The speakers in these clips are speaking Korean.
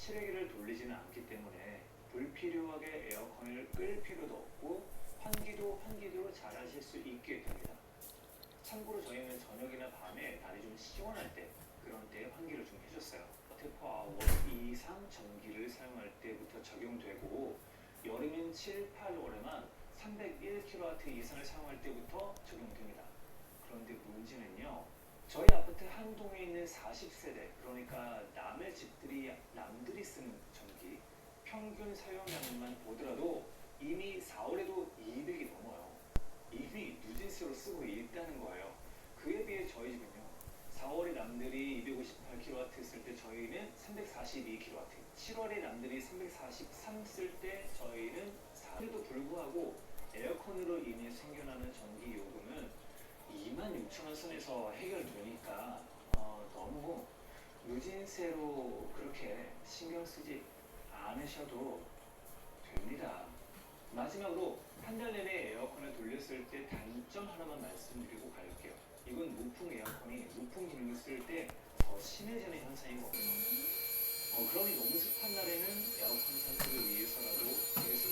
실외기를 돌리지는 않기 때문에 불필요하게 에어컨을 끌 필요도 없고 환기도 잘 하실 수 있게 됩니다. 참고로 저희는 저녁이나 밤에 날이 좀 시원할 때 그런 때 환기를 좀 해줬어요. 4아워 이상 전기를 사용할 때부터 적용되고 여름인 7, 8월에만 301kW 이상을 사용할 때부터 적용됩니다. 그런데 문제는요. 저희 아파트 한 동에 있는 40세대, 그러니까 남들이 쓰는 전기 평균 사용량만 보더라도 이미 4월에도 200이 넘어요. 이미 누진세로 쓰고 있다는 거예요. 그에 비해 저희 집은요. 4월에 남들이 258kW 쓸 때 저희는 342kW, 7월에 남들이 343 쓸 때 저희는 4에도 불구하고 에어컨으로 인해 생겨나는 전기 요금은 26,000원 선에서 해결되니까 너무 누진세로 그렇게 신경 쓰지 않으셔도 됩니다. 마지막으로 한 달 내내 에어컨을 돌렸을 때 단점 하나만 말씀드리고 갈게요. 이건 무풍 에어컨이 무풍 기능을 쓸 때 더 심해지는 현상이거든요. 그러니 너무 습한 날에는 에어컨 상태를 위해서라도 계속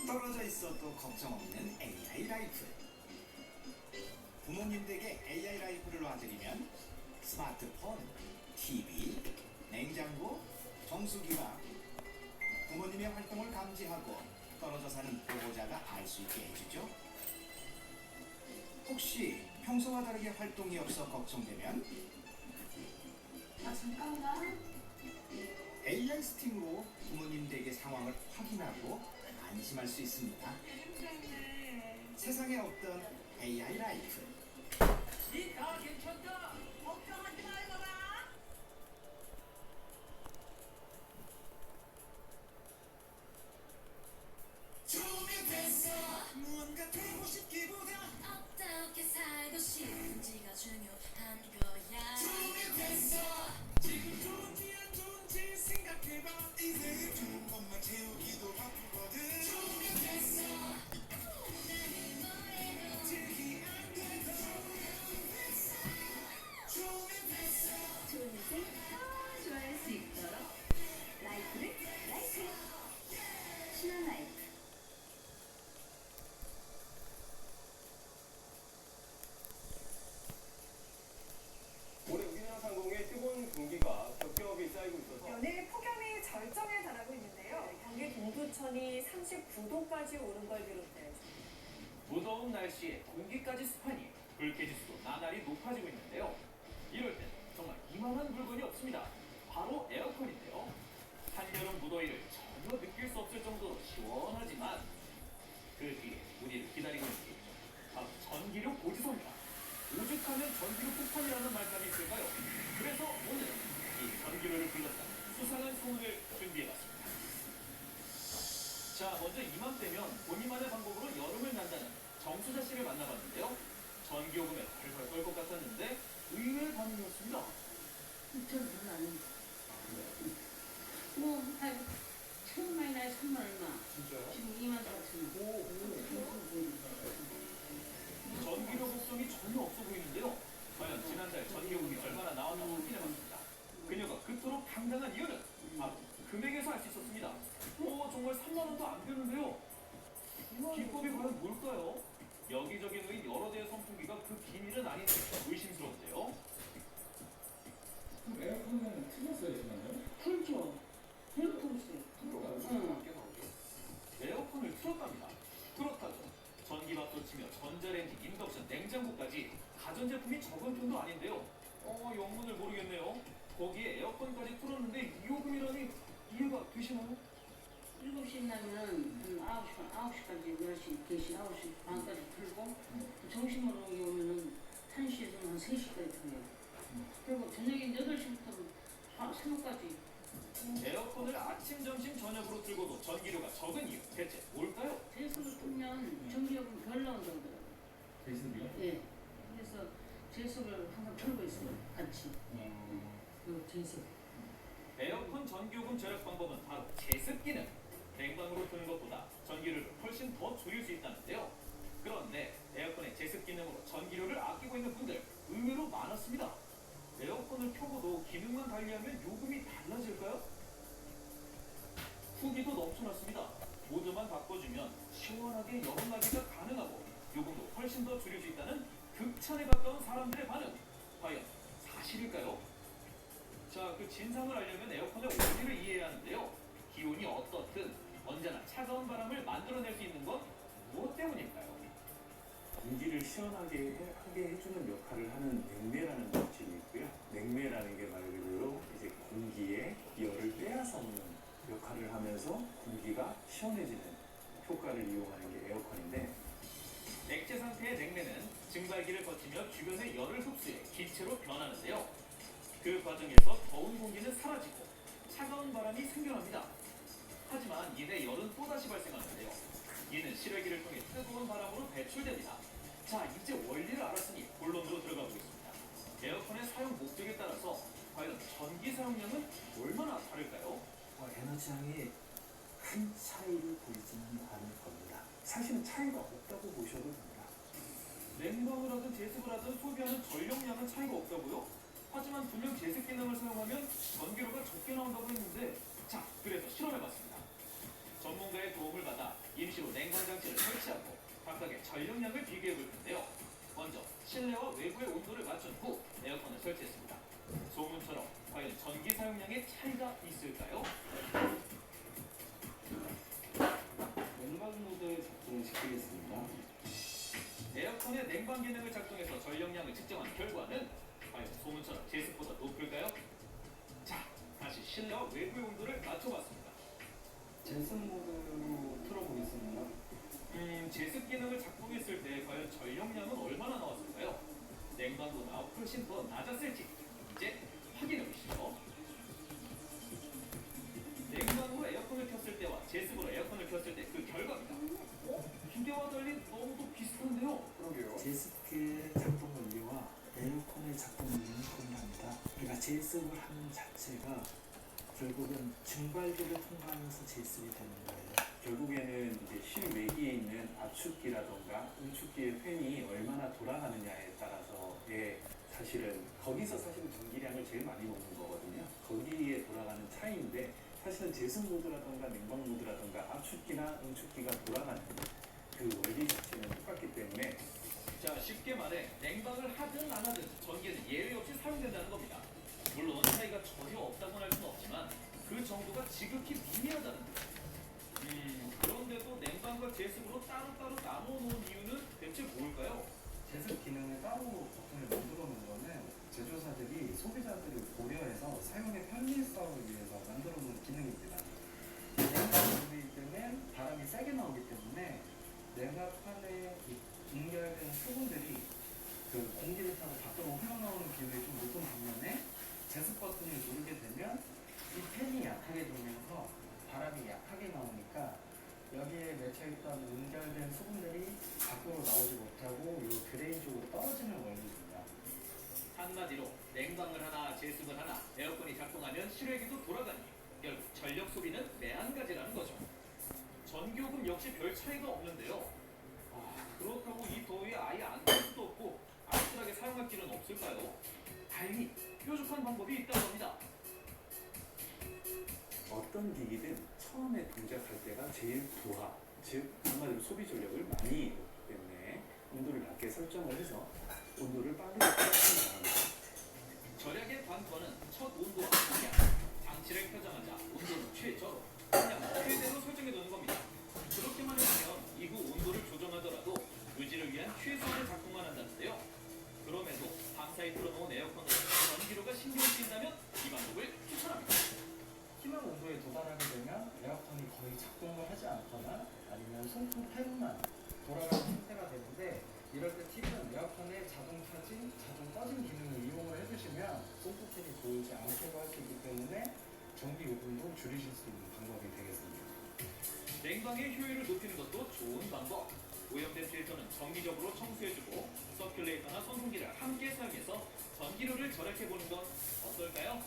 떨어져 있어도 걱정 없는 AI 라이프. 부모님 댁에 AI 라이프를 놔드리면 스마트폰, TV, 냉장고, 정수기가 부모님의 활동을 감지하고 떨어져 사는 보호자가 알 수 있게 해주죠. 혹시 평소와 다르게 활동이 없어 걱정되면 잠깐만. AI 스팅으로 부모님 댁의 상황을 확인하고 안심할 수 있습니다. 세상에 없던 AI 라이프. 다 괜찮다. 걱정하지 말거라. 준비됐어. 무언가 되고 싶기보다 어떻게 살고 싶은지가 중요한 거야. 준비됐어. 지금 좋은지 안 좋은지 생각해봐. 인생을 좋은 것만 채우기도 바쁘거든. 준비됐어. 나는 뭐래도 즐기 안 돼도 준비됐어. 좋은 인생 더 좋아할 수 있도록 라이프를 라이프. 신한 라이프. 올해 우리나라 상공에 뜨거운 공기가 겹겹이 쌓이고 있어서 연일 폭염이 절정에 달하고 있는데요. 경기 동두천이 39도까지 오른 걸 비롯해 무더운 날씨에 공기까지 습하니 불쾌지수도 나날이 높아지고 있는데요. 이럴 땐 정말 이만한 물건이 없습니다. 바로 에어컨인데요. 한여름 무더위를 전혀 느낄 수 없을 정도로 시원하지만 그 뒤에 우리를 기다리고 있는 게 바로 전기료 고지서입니다. 오죽하면 전기료 폭탄이라는 말씀이 있을까요? 그래서 오늘은 이 전기료를 둘러싼 수상한 소문을 준비해봤습니다. 자, 먼저 이맘때면 본인만의 방법으로 여름을 난다는 정수자 씨를 만나봤는데요. 전기요금에 펄펄 끓 것 같았는데 의외의 반응이었습니다. 전 별로 안 합니다. 뭐, 처음 많이 나요, 3만 얼마. 진짜요? 지금 2만 4천 원. 전기료 복성이 전혀 없어 보이는데요. 과연 지난달 전기요금이 얼마나 나왔나 확인해봤습니다. 그녀가 그토록 당당한 이유는 바로 금액에서 알 수 있었습니다. 정말 3만 원도 안 되는데요. 기법이 과연 뭘까요? 여기저기 놓인 여러 대의 선풍기가 그 비밀은 아닌데 의심스러운데요. 에어컨은 틀었어요, 지난번에? 풀죠. 이렇게 풀었어요. 응. 에어컨을 틀었답니다. 그렇다죠. 전기밥솥 치며 전자레인지, 인덕션, 냉장고까지 가전제품이 적은 편도 아닌데요. 영문을 모르겠네요. 거기에 에어컨까지 틀었는데 이 요금이라니 이해가 되시나요? 7시 나면 한 9시까지 10시, 10시, 9시 반까지 풀고, 점심으로 여기 오면은 1시에서 한 3시까지 풀어요. 그리고 저녁에 8시부터 새벽까지. 에어컨을 아침, 점심, 저녁으로 틀고도 전기료가 적은 이유 대체 뭘까요? 제수를 풀면 전기요금 별 나온다고 하더라고요. 제습이요? 예. 그래서 제수를 항상 틀고 있어요. 같이. 그 제수. 에어컨 전기요금 절약 방법은 바로 제습 기능. 냉방으로 트는 것보다 전기료를 훨씬 더 줄일 수 있다는데요. 그런데 에어컨의 제습 기능으로 전기료를 아끼고 있는 분들 의외로 많았습니다. 에어컨을 켜고도 기능만 달리하면 요금이 달라질까요? 후기도 넘쳐났습니다. 모드만 바꿔주면 시원하게 여름나기가 가능하고 요금도 훨씬 더 줄일 수 있다는 극찬에 가까운 사람들의 반응. 과연 사실일까요? 자, 그 진상을 알려면 에어컨의 원리를 이해해야 하는데요. 기온이 어떻든 언제나 차가운 바람을 만들어낼 수 있는 건 무엇 때문일까요? 공기를 시원하게 하게 해주는 역할을 하는 냉매라는 물질이 있고요. 냉매라는 게 말 그대로 이제 공기에 열을 빼앗아오는 역할을 하면서 공기가 시원해지는 효과를 이용하는 게 에어컨인데, 액체 상태의 냉매는 증발기를 거치며 주변의 열을 흡수해 기체로 변하는데요. 그 과정에서 더운 공기는 사라지고 차가운 바람이 생겨납니다. 하지만 이내 열은 또다시 발생하는데요. 이는 실외기를 통해 뜨거운 바람으로 배출됩니다. 자, 이제 원리를 알았으니 본론으로 들어가 보겠습니다. 에어컨의 사용 목적에 따라서 과연 전기 사용량은 얼마나 다를까요? 에너지량이 큰 차이를 보이지는 않을 겁니다. 사실은 차이가 없다고 보셔도 됩니다. 냉방을 하든 제습을 하든 소비하는 전력량은 차이가 없다고요? 하지만 분명 제습 기능을 사용하면 전기료가 적게 나온다고 했는데, 자, 그래서 실험해봤습니다. 전문가의 도움을 받아 임시로 냉방 장치를 설치하고 각각의 전력량을 비교해 볼 텐데요. 먼저 실내와 외부의 온도를 맞춘 후 에어컨을 설치했습니다. 소문처럼 과연 전기 사용량의 차이가 있을까요? 냉방 모드에 작동을 시키겠습니다. 에어컨의 냉방 기능을 작동해서 전력량을 측정한 결과는 과연 소문처럼 제습보다 높을까요? 자, 다시 실내와 외부의 온도를 맞춰봤습니다. 제습 모드로 틀어보겠습니다. 제습 기능을 작동했을 때 과연 전력량은 얼마나 나왔을까요? 냉방보다 훨씬 더 낮았을지 이제 확인해 보시죠. 냉방으로 에어컨을 켰을 때와 제습으로 에어컨을 켰을 때 그 결과입니다. 기대와 달리 너무도 비슷한데요. 그러게요. 제습기의 작동 원리와 에어컨의 작동 원리는 동일합니다. 그러니까 제습을 하는 자체가 결국은 증발기를 통과하면서 제습이 되는 거예요. 결국에는 이제 실외기에 있는 압축기라던가 응축기의 팬이 얼마나 돌아가느냐에 따라서의 사실은 거기서 사실은 전기량을 제일 많이 먹는 거거든요. 거기에 돌아가는 차이인데 사실은 제습 모드라던가 냉방 모드라던가 압축기나 응축기가 돌아가는 그 원리 자체는 똑같기 때문에, 자, 쉽게 말해 냉방을 하든 안 하든 전기는 예외 없이 사용된다는 겁니다. 물론 차이가 전혀 없다고는 할 수는 없지만 그 정도가 지극히 미미하다는 거죠. 그런데도 냉방과 제습으로 따로따로 나눠 놓은 이유는 대체 뭘까요? 제습 기능을 따로 버튼을 만들어 놓은 거는 제조사들이 소비자들을 고려해서 사용의 편리성을 위해서 만들어 놓은 기능입니다. 냉방 모드일 때는 바람이 세게 나오기 때문에 냉각판에 응결된 수분들이 그 공기를 타고 밖으로 흘러나오는 비율이 좀 높은 반면에 제습 버튼을 누르게 되면 이 팬이 약하게 돌면서 바람이 약하게 나오니까 여기에 맺혀있던 응결된 수분들이 밖으로 나오지 못하고 이 드레인 쪽으로 떨어지는 원리입니다. 한마디로 냉방을 하나 제습을 하나 에어컨이 작동하면 실외기도 돌아가니 결국 전력 소비는 매한가지라는 거죠. 전기요금 역시 별 차이가 없는데요. 그렇다고 이 더위에 아예 안 될 수도 없고 안전하게 사용할 길은 없을까요? 다행히 뾰족한 방법이 있다고 합니다. 어떤 기기든 처음에 동작할 때가 제일 부하, 즉 한마디로 소비 전력을 많이 넣기 때문에 온도를 낮게 설정을 해서 온도를 빠르게 떨어뜨려 나갑니다. 절약의 관건은 첫 온도와 동량, 장치를 켜자마자 온도는 최저로, 그냥 최대로 설정해두는 겁니다. 그렇게만 해주면 이후 온도를 조정하더라도 유지를 위한 최소한의 작동만 한다는데요. 그럼에도 밤사이 틀어놓은 에어컨으로 전기료가 신경 쓰인다면 이 방법을 추천합니다. 희망 온도에 도달하게 되면 에어컨이 거의 작동을 하지 않거나 아니면 송풍 팬만 돌아가는 상태가 되는데, 이럴 때 팁은 에어컨의 자동 켜진, 자동 꺼진 기능을 이용을 해주시면 송풍 팬이 돌지 않게도 할 수 있기 때문에 전기 요금도 줄이실 수 있는 방법이 되겠습니다. 냉방의 효율을 높이는 것도 좋은 방법. 오염된 필터는 정기적으로 청소해주고 서큘레이터나 선풍기를 함께 사용해서 전기료를 절약해보는 건 어떨까요?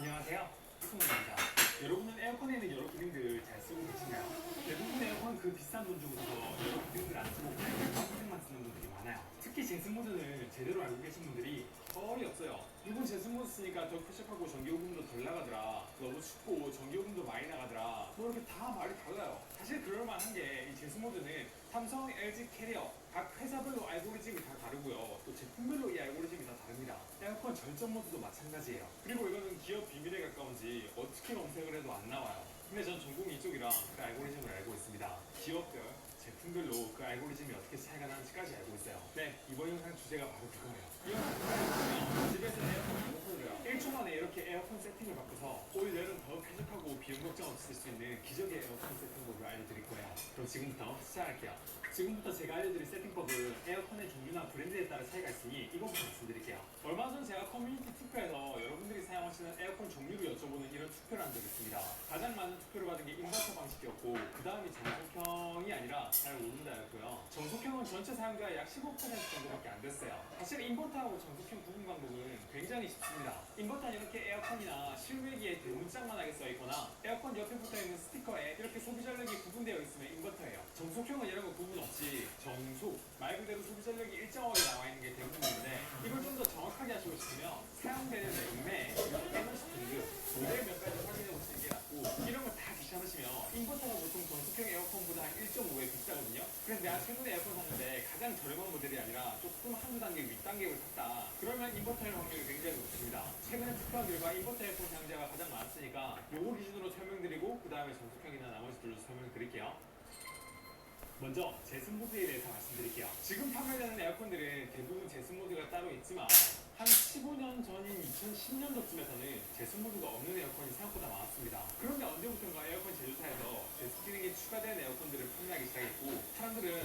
안녕하세요. 수문입니다. 여러분은 에어컨에는 여러 기능들 잘 쓰고 계신가요? 대부분 에어컨 그 비싼 돈 주고서 여러 기능들 안 쓰고 그냥 기능만 쓰는 분들이 많아요. 특히 제습 모드는 제대로 알고 계신 분들이 거의 없어요. 이분 제습 모드 쓰니까 더 쾌적하고 전기요금도 덜 나가더라. 너무 춥고 전기요금도 많이 나가더라. 뭐 이렇게 다 말이 달라요. 사실 그럴만한 게 이 제습 모드는 삼성, LG, 캐리어 각 회사별로 알고리즘이 다 다르고요. 또 제품별로 이 알고리즘이 다 다릅니다. 에어컨 절전 모드도 마찬가지예요. 그리고 이거는 기업 비밀에 가까운지 어떻게 검색을 해도 안 나와요. 근데 전 전공이 이쪽이라 그 알고리즘을 알고 있습니다. 기업별, 제품별로 그 알고리즘이 어떻게 차이가 나는지까지 알고 있어요. 네, 이번 영상 주제가 바로 그거예요. 이 영상 보면 집에서 에어컨 리모컨으로요. 1초 만에 이렇게 에어컨 세팅을 바꿔서 올 여름 더 쾌적하고 비용 걱정 없이 쓸 수 있는 기적의 에어컨 세팅법을 알려드릴 거예요. 그럼 지금부터 시작할게요. 지금부터 제가 알려드릴 세팅법은 에어컨의 종류나 브랜드에 따라 차이가 있으니 이것부터 말씀드릴게요. 얼마 전 제가 커뮤니티 투표에서 여러분들이 사용하시는 에어컨 종류를 여쭤보는 이런 투표를 한 적이 있습니다. 가장 많은 투표를 받은 게 인버터 방식이었고 그 다음이 정속형이 아니라 잘 모른다였고요. 정속형은 전체 사용자의 약 15% 정도밖에 안 됐어요. 사실 인버터하고 정속형 구분 방법은 굉장히 쉽습니다. 인버터는 이렇게 에어컨이나 실외기에 대문짝만하게 써있거나 에어컨 옆에 붙어있는 스티커에 이렇게 소비 전력이 구분되어 있으면 인버터예요. 정속형은 이런 거 구분 없이 정속, 말 그대로 소비 전력이 일정하게 나와 있는 게 대부분인데 이걸 좀 더 정확하게 하시고 싶으면 사용되는 매매, 에너지 등급, 모델 몇 가지 확인해 보시는 게 낫고 이런 걸 다 귀찮으시면 인버터가 보통 정속형 에어컨보다 한 1.5배 비싸거든요. 그래서 내가 최근에 에어컨 샀는데 가장 저렴한 모델이 아니라 조금 한두 단계 윗단계를 샀다. 그러면 인버터일 확률이 굉장히 높습니다. 최근에 투표한 결과 인버터 에어컨 사용자가 가장 많았으니까 요거 기준으로 설명드리고 그 다음에 정속형이나 나머지들로 설명드릴게요. 먼저 제습 모드에 대해서 말씀드릴게요. 지금 판매되는 에어컨들은 대부분 제습 모드가 따로 있지만 한 15년 전인 2010년도쯤에서는 제습 모드가 없는 에어컨이 생각보다 많았습니다. 그런데 언제부턴가 에어컨 제조사에서 제습 기능이 추가된 에어컨들을 판매하기 시작했고 사람들은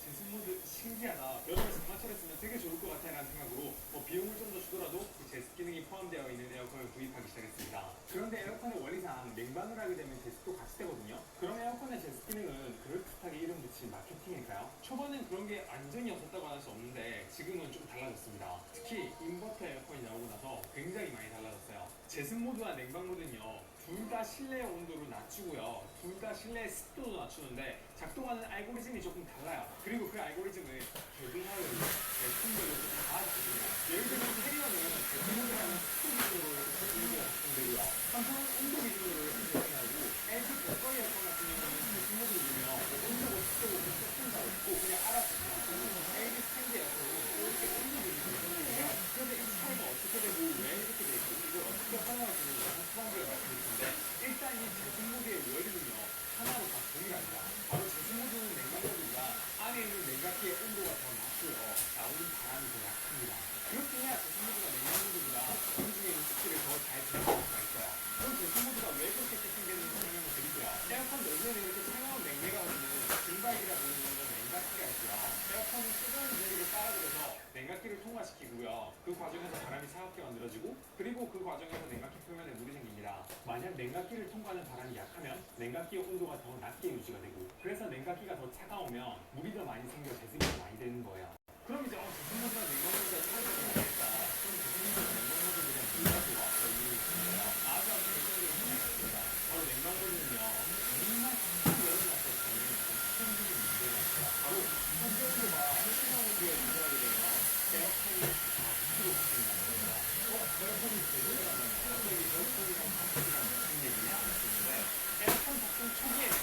제습 모드 신기하다. 여름에 장마철에 쓰면 되게 좋을 것 같아 라는 생각으로 비용을 좀 더 주더라도 그 제습 기능이 포함되어 있는 에어컨을 구입하기 시작했습니다. 그런데 에어컨의 원리상 냉방을 하게 되면 제습도 같이 되거든요. 그럼 에어컨의 제습 기능은 그럴듯하게 이름 붙인 마케팅일까요? 초반엔 그런 게 완전히 없었다고 할 수 없는데 지금은 좀 달라졌습니다. 특히 인버터 에어컨이 나오고 나서 굉장히 많이 달라졌어요. 제습 모드와 냉방 모드는요 둘 다 실내 온도를 낮추고요 둘 다 실내 습도도 낮추는데 작동하는 알고리즘이 조금 달라요. 그리고 그 알고리즘을 제조사별로 제품별로 다 다릅니다. 예를 들면 캐리어는 제습 모드라는 습도 기준으로 제품모드가 작동되고요 삼성은 온도 기준으로 제품하고 LG 벽걸이 에어컨 같은 경우는 제습 모드를 누르면 온도고 습도고 조금 다 없고 그냥 알아서 LG 스탠드 에어컨은 이렇게 온도 기준으로 제공해요. 그래서 이 차이가 어떻게 되고 왜 이렇게 돼 있고 이걸 어떻게 활용할 수 있는지 후반부에 말씀드릴 텐데 일단 이 제습 모드의 원리는요 하나로 다 동일합니다. 바로 제습 모드는 냉각 모드보다 안에 있는 냉각기의 온도가 더 낮고요 나오는 바람이 더 약합니다. 그렇게 해야 제습 모드가 냉각 모드보다 그 중에 있는 습기를 더 잘 제어할 수가 있어요. 그럼 제습 모드가 왜 그렇게 세팅되는지 설명을 드릴게요. 에어컨 내부에는 이렇게 차가운 냉매가 오는 증발기라 부르는 냉각기가 있고요. 에어컨은 뜨거운 전기를 빨아들여서 냉각기를 통과시키고요. 그 과정에서 바람이 차갑게 만들어지고 그리고 그 과정에서 냉각기 표면에 물이 생깁니다. 만약 냉각기를 통과하는 바람이 약하면 냉각기의 온도가 더 낮게 유지가 되고 그래서 냉각기가 더 차가우면 물이 더 많이 생겨 제습이 더 많이 되는 거예요. 그럼 이제 제습 모드랑 냉각 모드가 차이가 좀 나겠다. 그럼 제습 모드랑 냉각 모드 그냥 둘 다 좋아. 이유를 있습니다. 아주 결정적인 차이가 있습니다. 바로 냉각 모드는요. 정말 습한 여름이 왔을 때는 수평적인 문제가 있어요. 바로 현재 온도가 실시간 온도에 조절하게 되면 에어컨이 40kg 바뀐다는 겁니다. 에어컨이 제조라면 갑자기 에어컨이 한 40kg라는 무슨 얘기냐 하시는데 에어컨 작동 초기에는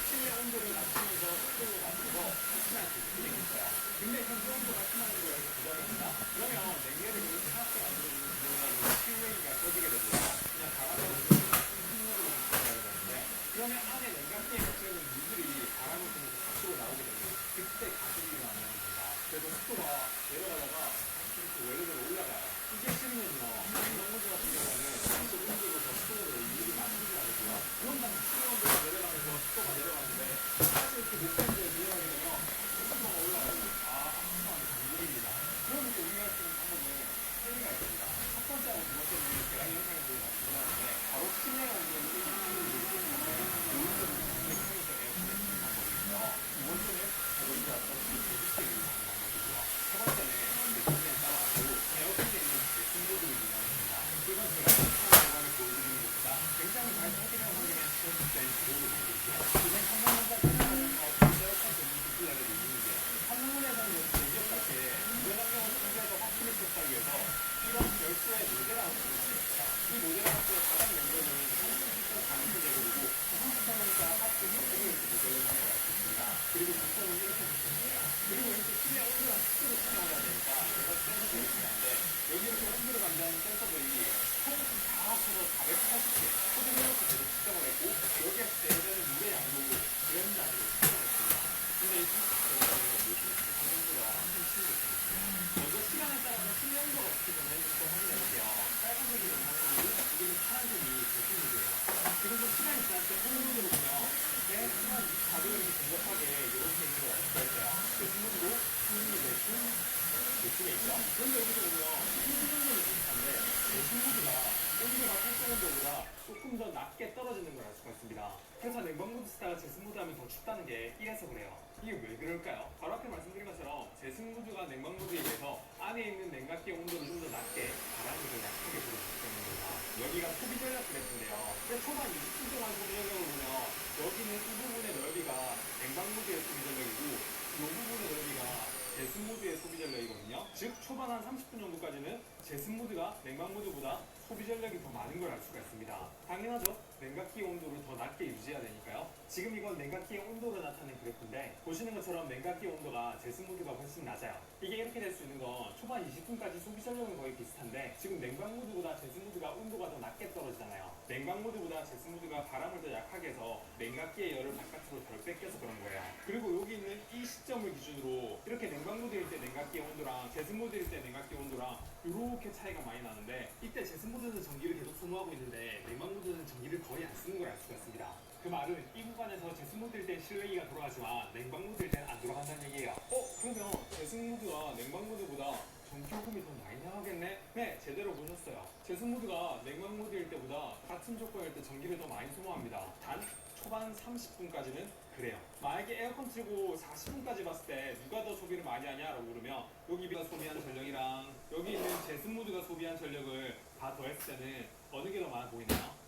실내 온도를 낮추면서 습도를 낮춰서 확실한 제습 기능이 있어요. 근데 현재 온도가 심한 온도에서 조절이 된다 여기서 보면 소비전력이 비슷한데 제습모드가 온도가 활동 온도보다 조금 더 낮게 떨어지는 걸 알 수가 있습니다. 그래서 냉방모드 쓰다가 제습모드 하면 더 춥다는 게 이래서 그래요. 이게 왜 그럴까요? 바로 앞에 말씀드린 것처럼 제습모드가 냉방모드에 비해서 안에 있는 냉각기의 온도를 좀 더 낮게 바람을 더 약하게 불어주기 때문입니다. 여기가 소비전력 그래프인데요. 초반 20분 동안 소비전력을 보면 여기는 이 부분의 넓이가 냉방모드의 소비전력이고 이 부분의 넓이가 제습모드의 소비전력이거든요. 즉 초반 한 30분 정도까지는 제습모드가 냉방모드보다 소비전력이 더 많은 걸 알 수가 있습니다. 당연하죠. 냉각기의 온도를 더 낮게 유지해야 되니까요. 지금 이건 냉각기의 온도로 나타낸 그래프인데 보시는 것처럼 냉각기의 온도가 제습모드가 훨씬 낮아요. 이게 이렇게 될 수 있는 건 초반 20분까지 소비전력은 거의 비슷한데 지금 냉방모드보다 제습모드가 온도가 더 낮게 떨어지잖아요. 냉방모드보다 제습모드가 바람을 더 약하게 해서 냉각기의 열을 바깥으로 덜 뺏겨서 그런 거예요. 그리고 여기 있는 이 시점을 기준으로 이렇게 냉방모드일 때 냉각기의 온도랑 제습모드일 때 냉각기의 온도랑 이렇게 차이가 많이 나는데 이때 제습모드는 전기를 계속 소모하고 있는데 냉방모드는 전기를 거의 안 쓰는 걸 알 수가 있습니다. 그 말은 이 구간에서 제습모드일 땐 실외기가 돌아가지만 냉방모드일 땐 안 돌아간다는 얘기예요. 그러면 제습모드가 냉방모드보다 전기요금이 더 많이 나가겠네? 네, 제대로 보셨어요. 제습모드가 냉방모드일 때보다 같은 조건일 때 전기를 더 많이 소모합니다. 단 초반 30분까지는 그래요. 만약에 에어컨 틀고 40분까지 봤을 때 누가 더 소비를 많이 하냐라고 물으면 여기가 소비한 전력이랑 여기 있는 제습모드가 소비한 전력을 다 더했을 때는 어느 게 더 많아 보이나요?